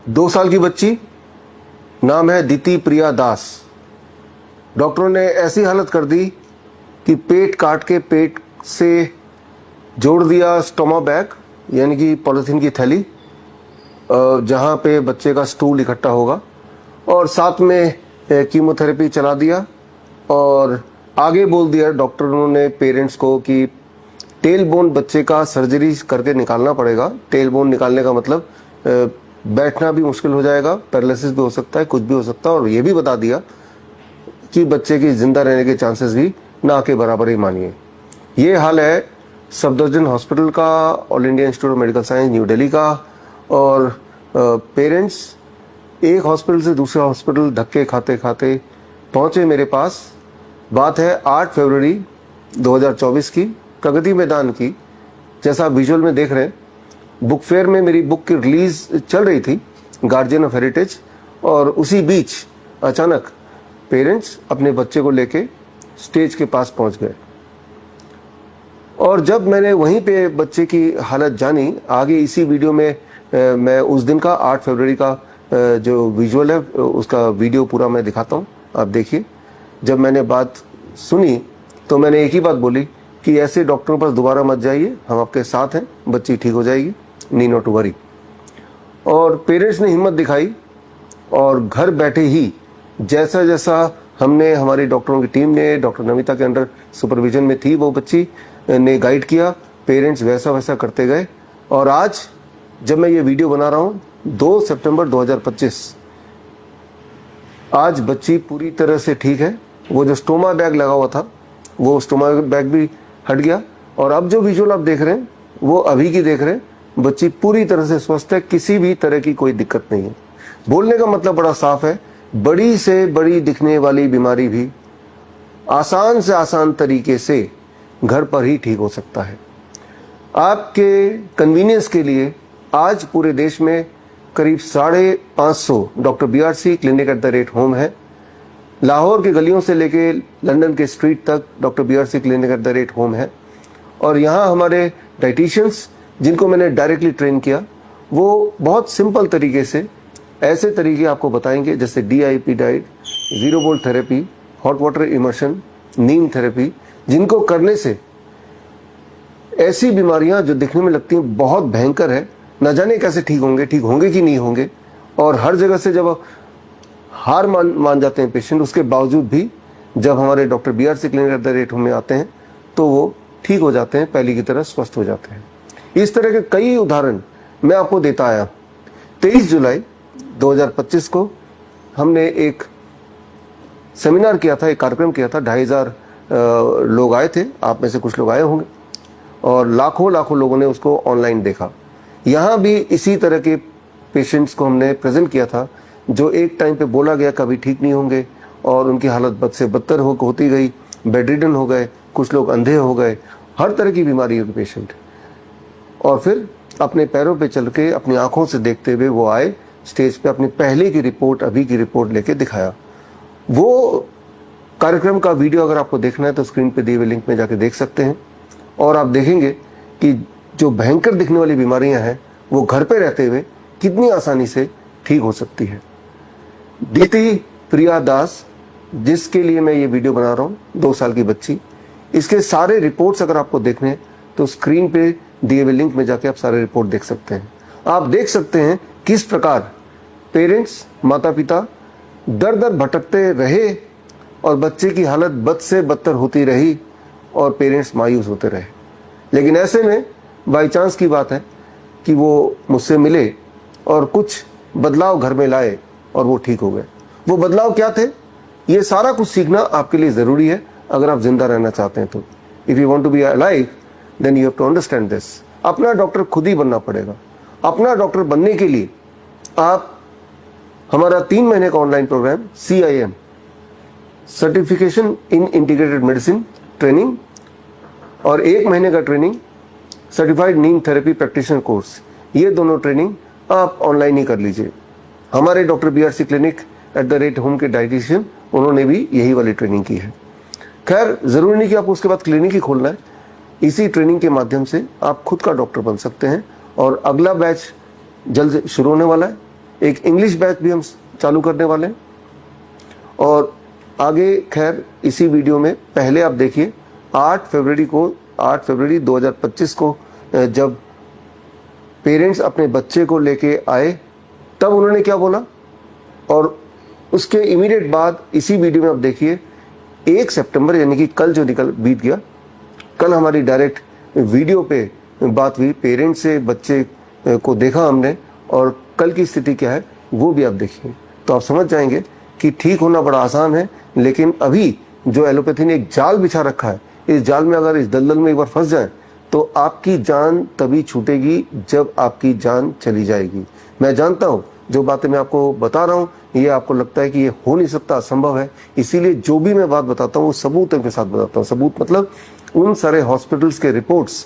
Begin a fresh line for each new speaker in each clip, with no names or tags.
2 साल की बच्ची, नाम है दीति प्रिया दास। डॉक्टरों ने ऐसी हालत कर दी कि पेट काट के पेट से जोड़ दिया स्टोमा बैग, यानी कि पॉलिथीन की थैली, जहाँ पे बच्चे का स्टूल इकट्ठा होगा, और साथ में कीमोथेरेपी चला दिया। और आगे बोल दिया डॉक्टरों ने पेरेंट्स को कि टेल बोन बच्चे का सर्जरी करके निकालना पड़ेगा। टेल बोन निकालने का मतलब बैठना भी मुश्किल हो जाएगा, पैरालिसिस भी हो सकता है, कुछ भी हो सकता है। और ये भी बता दिया कि बच्चे की जिंदा रहने के चांसेस भी ना के बराबर ही मानिए। ये हाल है सफदरजंग हॉस्पिटल का, all India institute of medical science new Delhi का। और पेरेंट्स एक हॉस्पिटल से दूसरे हॉस्पिटल धक्के खाते खाते पहुंचे मेरे पास। बात है 8 फरवरी 2024 की, प्रगति मैदान की। जैसा आप विजुअल में देख रहे हैं, बुक फेयर में मेरी बुक की रिलीज चल रही थी, गार्जियन ऑफ हेरिटेज, और उसी बीच अचानक पेरेंट्स अपने बच्चे को लेके स्टेज के पास पहुंच गए। और जब मैंने वहीं पे बच्चे की हालत जानी, आगे इसी वीडियो में मैं उस दिन का 8 फरवरी का जो विजुअल है उसका वीडियो पूरा मैं दिखाता हूं, आप देखिए। जब मैंने बात सुनी तो मैंने एक ही बात बोली कि ऐसे डॉक्टरों पर दोबारा मत जाइए, हम आपके साथ हैं, बच्ची ठीक हो जाएगी, नीड नॉट टू वरी। और पेरेंट्स ने हिम्मत दिखाई और घर बैठे ही जैसा जैसा हमने, हमारी डॉक्टरों की टीम ने, डॉक्टर नमिता के अंडर सुपरविजन में थी वो बच्ची ने गाइड किया, पेरेंट्स वैसा वैसा करते गए। और आज जब मैं ये वीडियो बना रहा हूँ 2 सितंबर 2025, आज बच्ची पूरी तरह से ठीक है। वो जो स्टोमा बैग लगा हुआ था वो स्टोमा बैग भी हट गया। और अब जो विजुअल आप देख रहे हैं वो अभी की देख रहे हैं, बच्ची पूरी तरह से स्वस्थ है, किसी भी तरह की कोई दिक्कत नहीं है। बोलने का मतलब बड़ा साफ है, बड़ी से बड़ी दिखने वाली बीमारी भी आसान से आसान तरीके से घर पर ही ठीक हो सकता है। आपके कन्वीनियंस के लिए आज पूरे देश में करीब 550 doctor BRC clinic at the rate home है। लाहौर की गलियों से लेके लंदन के स्ट्रीट तक doctor BRC clinic at the rate home है। और यहाँ हमारे डाइटिशियंस, जिनको मैंने डायरेक्टली ट्रेन किया, वो बहुत सिंपल तरीके से ऐसे तरीके आपको बताएंगे जैसे DIP diet, 0 volt therapy, hot water immersion, neem therapy, जिनको करने से ऐसी बीमारियां जो दिखने में लगती हैं बहुत भयंकर है, न जाने कैसे ठीक होंगे कि नहीं होंगे। और हर जगह से जब हार मान जाते हैं पेशेंट, उसके बावजूद भी जब हमारे doctor BRC clinic at the rate home में आते हैं तो वो ठीक हो जाते हैं, पहले की तरह स्वस्थ हो जाते हैं। इस तरह के कई उदाहरण मैं आपको देता आया। 23 जुलाई 2025 को हमने एक सेमिनार किया था, एक कार्यक्रम किया था, 2500 लोग आए थे, आप में से कुछ लोग आए होंगे, और लाखों लाखों लोगों ने उसको ऑनलाइन देखा। यहाँ भी इसी तरह के पेशेंट्स को हमने प्रेजेंट किया था जो एक टाइम पे बोला गया कभी ठीक नहीं होंगे, और उनकी हालत बद से बदतर होती गई, बेड रिडन हो गए, कुछ लोग अंधे हो गए, हर तरह की बीमारियों के पेशेंट। और फिर अपने पैरों पे चल के, अपनी आंखों से देखते हुए वो आए स्टेज पे, अपनी पहले की रिपोर्ट, अभी की रिपोर्ट लेके दिखाया। वो कार्यक्रम का वीडियो अगर आपको देखना है तो स्क्रीन पे दिए हुए लिंक में जाके देख सकते हैं। और आप देखेंगे कि जो भयंकर दिखने वाली बीमारियां हैं वो घर पे रहते हुए कितनी आसानी से ठीक हो सकती है। दीति प्रिया दास, जिसके लिए मैं ये वीडियो बना रहा हूँ, 2 साल की बच्ची, इसके सारे रिपोर्ट्स अगर आपको देखने हैं तो स्क्रीन पे दिए हुए लिंक में जाके आप सारे रिपोर्ट देख सकते हैं। आप देख सकते हैं किस प्रकार पेरेंट्स, माता पिता दर दर भटकते रहे और बच्चे की हालत बद से बदतर होती रही और पेरेंट्स मायूस होते रहे। लेकिन ऐसे में बाई चांस की बात है कि वो मुझसे मिले और कुछ बदलाव घर में लाए और वो ठीक हो गए। वो बदलाव क्या थे, ये सारा कुछ सीखना आपके लिए ज़रूरी है अगर आप जिंदा रहना चाहते हैं तो। If you want to be alive then you have to understand this. अपना डॉक्टर खुद ही बनना पड़ेगा। अपना डॉक्टर बनने के लिए आप हमारा 3 महीने का online program CIM, certification in integrated medicine training, और 1 महीने का training certified neem therapy practitioner course, ये दोनों ट्रेनिंग आप ऑनलाइन ही कर लीजिए। हमारे doctor BRC clinic at the rate home के डाइटिशियन, उन्होंने भी यही वाली ट्रेनिंग की है। खैर, ज़रूरी नहीं कि आपको उसके बाद क्लिनिक ही खोलना है। इसी ट्रेनिंग के माध्यम से आप खुद का डॉक्टर बन सकते हैं। और अगला बैच जल्द शुरू होने वाला है। एक इंग्लिश बैच भी हम चालू करने वाले हैं। और आगे खैर इसी वीडियो में पहले आप देखिए 8 फरवरी 2025 को जब पेरेंट्स अपने बच्चे को लेके आए तब उन्होंने क्या बोला, और उसके इमीडिएट बाद इसी वीडियो में आप देखिए 1 सितंबर यानी कि कल जो बीत गया, कल हमारी डायरेक्ट वीडियो पे बात हुई, पेरेंट्स से बच्चे को देखा हमने और कल की स्थिति क्या है वो भी आप देखिए, तो आप समझ जाएंगे कि ठीक होना बड़ा आसान है। लेकिन अभी जो एलोपैथी ने एक जाल बिछा रखा है, इस जाल में अगर इस दलदल में एक बार फंस जाए तो आपकी जान तभी छूटेगी जब आपकी जान चली जाएगी। मैं जानता हूं जो बातें मैं आपको बता रहा हूं ये आपको लगता है कि ये हो नहीं सकता, असंभव है, इसीलिए जो भी मैं बात बताता हूँ वो सबूत के साथ बताता हूँ। सबूत मतलब उन सारे हॉस्पिटल्स के रिपोर्ट्स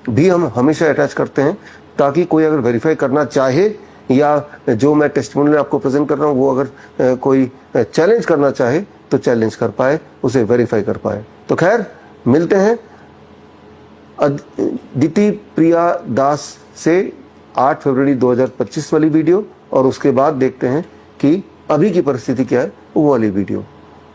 भी हम हमेशा अटैच करते हैं, ताकि कोई अगर वेरीफाई करना चाहे या जो मैं टेस्टिमोनियल आपको प्रेजेंट कर रहा हूँ वो अगर कोई चैलेंज करना चाहे तो चैलेंज कर पाए, उसे वेरीफाई कर पाए। तो खैर मिलते हैं अदिति प्रिया दास से 8 फरवरी 2025 वाली वीडियो, और उसके बाद देखते हैं कि अभी की परिस्थिति क्या है वो वाली video.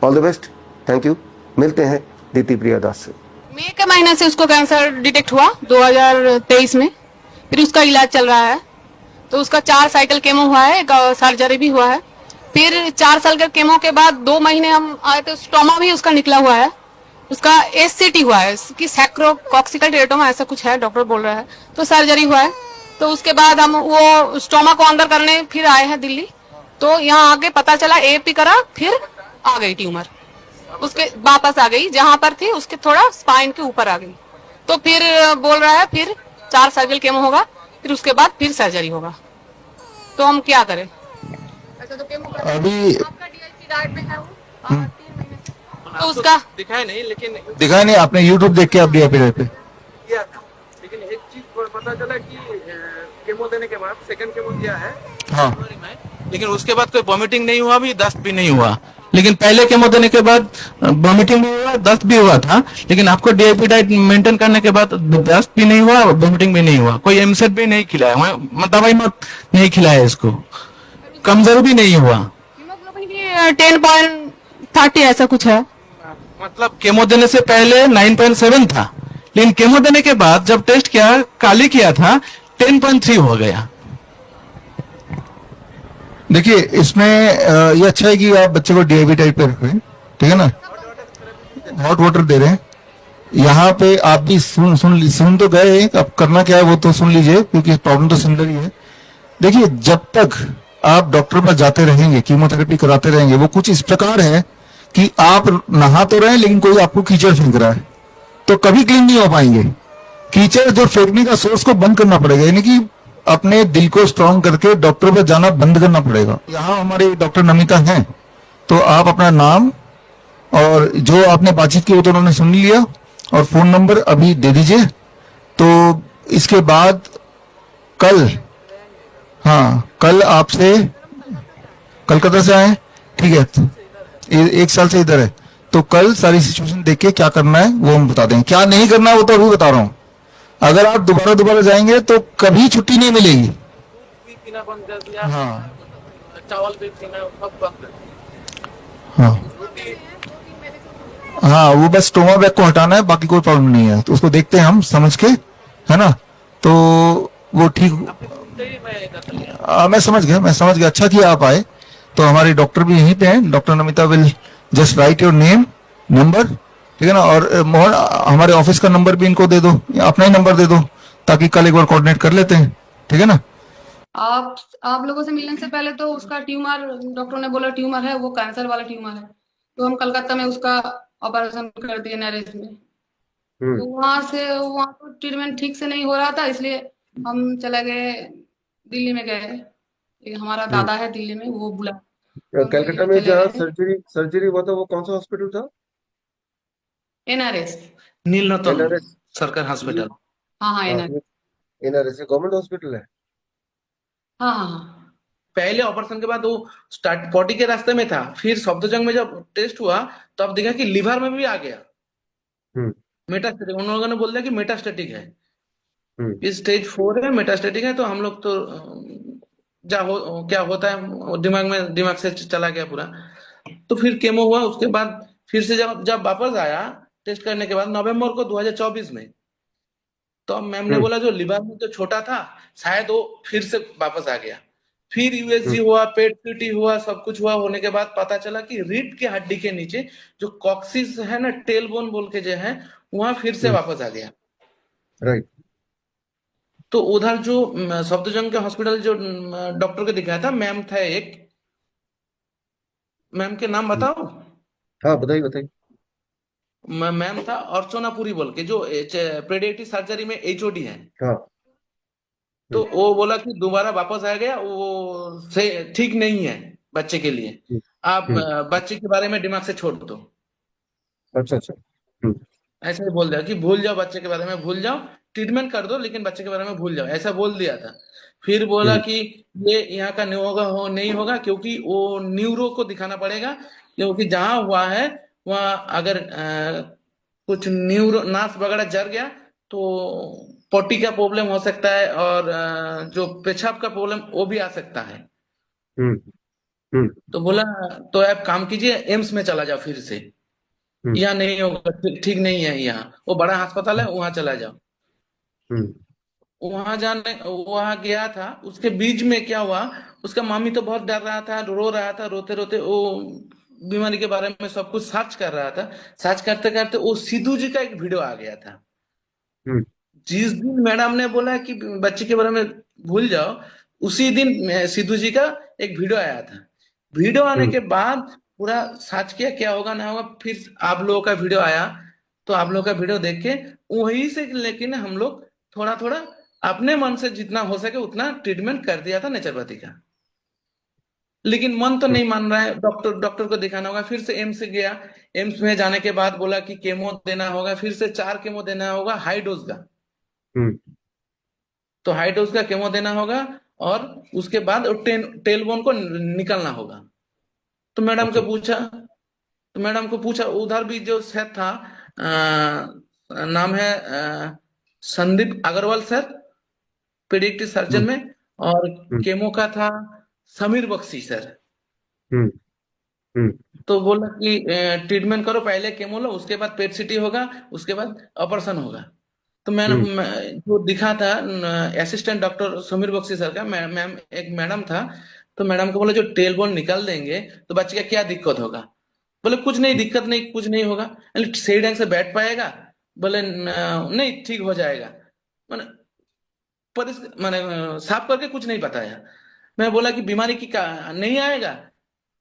All the best, thank you. मिलते हैं अदिति प्रिया दास से।
मई के महीने से उसको कैंसर डिटेक्ट हुआ 2023 में, फिर उसका इलाज चल रहा है। तो उसका 4 साइकिल केमो हुआ है, एक सर्जरी भी हुआ है। फिर 4 साल के केमो के बाद 2 महीने हम आए तो स्टोमा भी उसका निकला हुआ है। उसका एससीटी हुआ है कि सैक्रोकॉक्सिकल टेरेटोमा ऐसा कुछ है, डॉक्टर बोल रहा है, तो सर्जरी हुआ है। तो उसके बाद हम वो स्टोमा को अंदर करने फिर आए हैं दिल्ली, तो यहाँ आके पता चला एपी करा, फिर आ गई ट्यूमर उसके वापस आ गई, जहां पर थी उसके थोड़ा स्पाइन के ऊपर आ गई। तो फिर बोल रहा है फिर 4 साइकिल केमो होगा, फिर उसके बाद फिर सर्जरी होगा। तो हम क्या करें? अच्छा, तो केमो
अभी
आपका डीआईपी डाइट में है वो 3 महीने से, तो उसका
दिखाया नहीं, लेकिन दिखाया नहीं आपने यूट्यूब देख के आप डीआईपी पे
किया था। लेकिन एक चीज पता चला कि केमो देने के बाद सेकंड केमो दिया है
हाँ,
जनवरी में, लेकिन उसके बाद कोई वॉमिटिंग नहीं हुआ, भी दस्त भी नहीं हुआ।
लेकिन पहले केमो देने के बाद वॉमिटिंग भी हुआ, दस्त भी हुआ था, लेकिन आपको डीआईपी डाइट मेंटेन करने के बाद दस्त भी नहीं हुआ, वॉमिटिंग भी नहीं हुआ, कोई एमसेट भी नहीं खिलाया, दवाई मत नहीं खिलाया, इसको कमजोर भी नहीं हुआ।
हीमोग्लोबिन भी 10.30 ऐसा कुछ है।
मतलब केमो देने से पहले 9.7 था,
लेकिन केमो देने के बाद जब टेस्ट किया, काली किया था, 10.3 हो गया। देखिए इसमें ये अच्छा है कि आप बच्चे को डीआईवी टाइप पे रखें, ठीक है ना, हॉट वाटर दे रहे हैं। यहाँ पे आप भी सुन तो गए, अब करना क्या है वो तो सुन लीजिए, क्योंकि प्रॉब्लम तो सिमिलर ही है। देखिए जब तक आप डॉक्टर पर जाते रहेंगे, कीमोथेरेपी कराते रहेंगे, वो कुछ इस प्रकार है कि आप नहा तो रहे हैं लेकिन कोई आपको कीचड़ फेंक रहा है, तो कभी क्लीन नहीं हो पाएंगे। कीचड़ जो फेंकने का सोर्स को बंद करना पड़ेगा, यानी कि अपने दिल को स्ट्रांग करके डॉक्टर पर जाना बंद करना पड़ेगा। यहाँ हमारे डॉक्टर नमिता हैं, तो आप अपना नाम और जो आपने बातचीत की वो तो उन्होंने सुन लिया, और फोन नंबर अभी दे दीजिए। तो इसके बाद कल, हाँ कल आपसे, कलकत्ता से आए, ठीक है, 1 साल से इधर है, तो कल सारी सिचुएशन देख के क्या करना है वो हम बता देंगे, क्या नहीं करना है वो तो अभी बता रहा हूँ। अगर आप दोबारा जाएंगे तो कभी छुट्टी नहीं मिलेगी।
पीना बंद कर दिया,
हाँ
चावल भी पीना सब बंद।
हाँ हाँ, वो बस स्टोमा बैग को हटाना है, बाकी कोई प्रॉब्लम नहीं है, तो उसको देखते हैं हम समझ के, है ना, तो वो ठीक। मैं समझ गया, अच्छा किया आप आए। तो हमारे डॉक्टर भी यहीं पे हैं, doctor Namita will just right your name, number, ठीक है ना, और मोहन हमारे ऑफिस का नंबर भी इनको दे दो, या अपना ही नंबर दे दो, ताकि कल एक बार कोऑर्डिनेट कर लेते हैं, ठीक है ना।
आप लोगों से मिलने से पहले तो उसका ट्यूमर, डॉक्टर ने बोला ट्यूमर है, वो कैंसर वाला ट्यूमर है, तो हम कलकत्ता में उसका ऑपरेशन कर दिए नरेश में। तो वहां तो ट्रीटमेंट ठीक से नहीं हो रहा था, इसलिए हम चले गए, दिल्ली में गए। एक हमारा दादा है दिल्ली में, वो बुला, तो हम
कलकत्ता
दिल्ली
में
चले
जहाँ
गए।
सर्जरी हुआ था वो कौन सा हॉस्पिटल था?
एनआरएस।
नीलरतन
एनआरएस।
सरकारी हॉस्पिटल।
हाँ एनआरएस।
एनआरएस गवर्नमेंट हॉस्पिटल है।
हाँ।
पहले ऑपरेशन के बाद वो स्टार्ट पॉटी के रास्ते में था, फिर सफदरजंग में जब टेस्ट हुआ तो अब देखा कि लिवर में भी आ गया
हम्म
मेटास्टेटिक। उन लोगों ने बोल दिया कि मेटास्टेटिक है,
हम्म
इस स्टेज 4 है, मेटास्टेटिक है। तो हम लोग तो क्या होता है, वो दिमाग से चला गया पूरा। तो फिर केमो हुआ, उसके बाद फिर से जब जब वापस आया टेस्ट करने के बाद नवंबर को 2024 में, तो अब मैम ने
हम्म
बोला जो लिवर में जो छोटा था शायद वो फिर से वापस आ गया। फिर यूएसजी
हम्म
हुआ, पेट सीटी हुआ, सब कुछ हुआ, होने के बाद पता चला कि रीढ़ की हड्डी के नीचे जो कॉक्सिस है ना, टेल बोन बोल के जो है, वहां फिर से
हम्म
वापस आ गया।
राइट।
तो उधर जो सफदरजंग के हॉस्पिटल जो डॉक्टर को दिखाया था, मैम था एक, मैम के नाम
हम्म,
बताओ।
हाँ बताइए बताइए।
मैम था अर्चना पुरी बोल के, जो पेडियाट्रिक सर्जरी में एचओडी है।
हाँ।
तो
हम्म
वो बोला कि दोबारा वापस आ गया, वो से ठीक नहीं है बच्चे के लिए।
हम्म
आप
हम्म,
बच्चे के बारे में दिमाग से छोड़ दो।
अच्छा अच्छा। हम्म
ऐसे ही बोल दिया कि भूल जाओ, बच्चे के बारे में भूल जाओ, ट्रीटमेंट कर दो लेकिन बच्चे के बारे में भूल जाओ, ऐसा बोल दिया था। फिर बोला
हम्म
कि ये यहाँ का नहीं होगा, नहीं होगा, क्योंकि वो न्यूरो को दिखाना पड़ेगा, क्योंकि जहां हुआ है वहां अगर कुछ न्यूरो नास वगैरह जर गया तो पोटी का प्रॉब्लम हो सकता है, और जो पेशाब का प्रॉब्लम वो भी आ सकता है।
हम्म हम्म
तो बोला तो आप काम कीजिए, एम्स में चला जाओ फिर से,
हम्म
यहाँ नहीं होगा, ठीक नहीं है, यहाँ वो बड़ा अस्पताल है, वहां चला जाओ।
हम्म
वहां गया था, उसके बीच में क्या हुआ, उसका मामी तो बहुत डर रहा था, रो रहा था, रोते रोते वो बीमारी के बारे में सब कुछ सर्च कर रहा था। सर्च करते करते वो सिद्धू जी का एक वीडियो आ गया था।
हम्म
जिस दिन मैडम ने बोला कि बच्चे के बारे में भूल जाओ, उसी दिन सिद्धू जी का एक वीडियो आया था। वीडियो आने
हम्म
के बाद पूरा सर्च किया क्या होगा ना होगा, फिर आप लोगों का वीडियो आया। तो आप लोगों का वीडियो देख के वहीं से लेकिन हम लोग थोड़ा थोड़ा अपने मन से जितना हो सके उतना ट्रीटमेंट कर दिया था नेचुरोपैथी का। लेकिन मन तो नहीं मान रहा है, डॉक्टर डॉक्टर को दिखाना होगा, फिर से एम्स गया। एम्स में जाने के बाद बोला कि केमो देना होगा, फिर से 4 केमो देना होगा हाई डोज का।
हम्म
तो हाई डोज का केमो देना होगा, और उसके बाद टेलबोन को निकलना होगा। तो मैडम
अच्छा।
को पूछा, उधर भी जो सर था, नाम है Sandeep Agarwal sir, pediatric surgeon
हम्म
में। और
हम्म
केमो का था समीर बख्शी सर।
हम्म हम्म
तो बोला कि ट्रीटमेंट करो, पहले केमो लो, उसके बाद पेट सीटी होगा, उसके बाद ऑपरेशन होगा। तो
हम्म
जो दिखा था assistant doctor Sameer Bakshi sir का, मैम एक मैडम था। तो मैडम को बोला जो टेल बोन निकाल देंगे तो बच्चे का क्या दिक्कत होगा। बोले कुछ नहीं, दिक्कत नहीं, कुछ नहीं होगा, सही ढंग से बैठ पाएगा। बोले नहीं, ठीक हो जाएगा। मैंने मैंने साफ करके कुछ नहीं बताया। मैं बोला कि बीमारी की नहीं आएगा,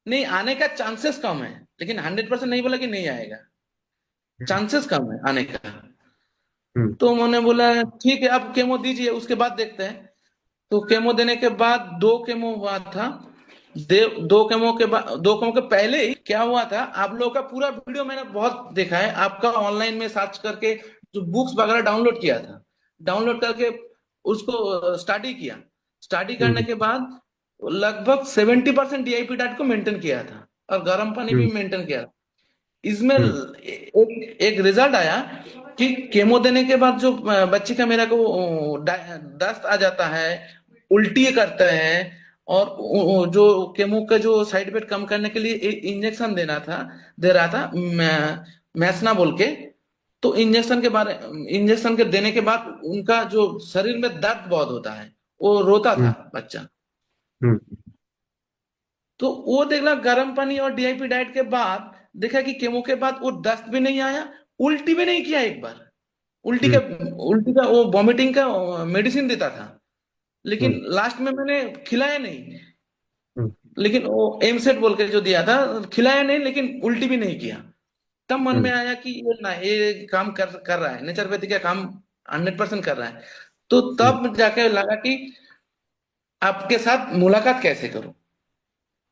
नहीं आने का चांसेस कम है, लेकिन 100% नहीं बोला कि नहीं आएगा, चांसेस कम है आने का।
हम्म
तो उन्होंने बोला ठीक है, आप केमो दीजिए, उसके बाद देखते हैं। तो केमो देने के बाद 2 केमो हुआ था। 2 केमो के पहले ही क्या हुआ था, आप लोगों का पूरा वीडियो मैंने बहुत देखा है, आपका ऑनलाइन में सर्च करके जो बुक्स वगैरह डाउनलोड किया था, डाउनलोड करके उसको स्टडी किया। स्टडी करने
हम्म
के बाद लगभग 70% डीआईपी डाइट को मेंटेन किया था, और गर्म पानी भी
हम्म
मेंटेन किया था। इसमें
हम्म
एक रिजल्ट आया कि केमो देने के बाद जो बच्चे का मेरा को दस्त आ जाता है, उल्टी करते हैं, और जो केमो का जो साइड इफेक्ट कम करने के लिए एक इंजेक्शन दे रहा था, मैसना बोल के। तो इंजेक्शन के देने के बाद उनका जो शरीर में दर्द बहुत होता है, वो रोता था
हम्म
बच्चा।
हम्म
तो वो देखला गर्म पानी और डीआईपी डाइट के बाद देखा कि केमो के बाद वो दस्त भी नहीं आया, उल्टी भी नहीं किया एक बार। उल्टी का
हम्म
उल्टी का वो वॉमिटिंग का मेडिसिन देता था,
हम्म
लेकिन लास्ट में मैंने खिलाया नहीं।
हम्म
लेकिन वो एमसेट बोल के जो दिया था, खिलाया नहीं, लेकिन उल्टी भी नहीं किया। तब मन में
हम्म
आया कि ये काम कर रहा है, नेचुरोपैथी का काम 100% कर रहा है। तो
हम्म
तब जाके लगा कि आपके साथ मुलाकात कैसे करूं।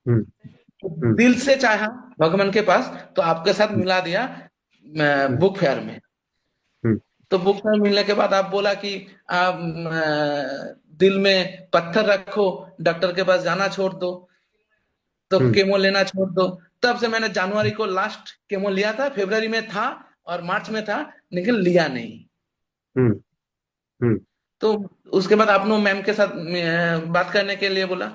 हम्म हम्म
दिल से चाहा भगवान के पास, तो आपके साथ मिला दिया
हम्म
बुक फेयर में।
हम्म
तो बुक फेयर मिलने के बाद आप बोला कि आप दिल में पत्थर रखो, डॉक्टर के पास जाना छोड़ दो, तो
हम्म
केमो लेना छोड़ दो। तब से मैंने जनवरी को लास्ट केमो लिया था, फरवरी में था और मार्च में था, लेकिन लिया नहीं।
हम्म हम्म
तो उसके बाद आपने मैम के साथ बात करने के लिए बोला।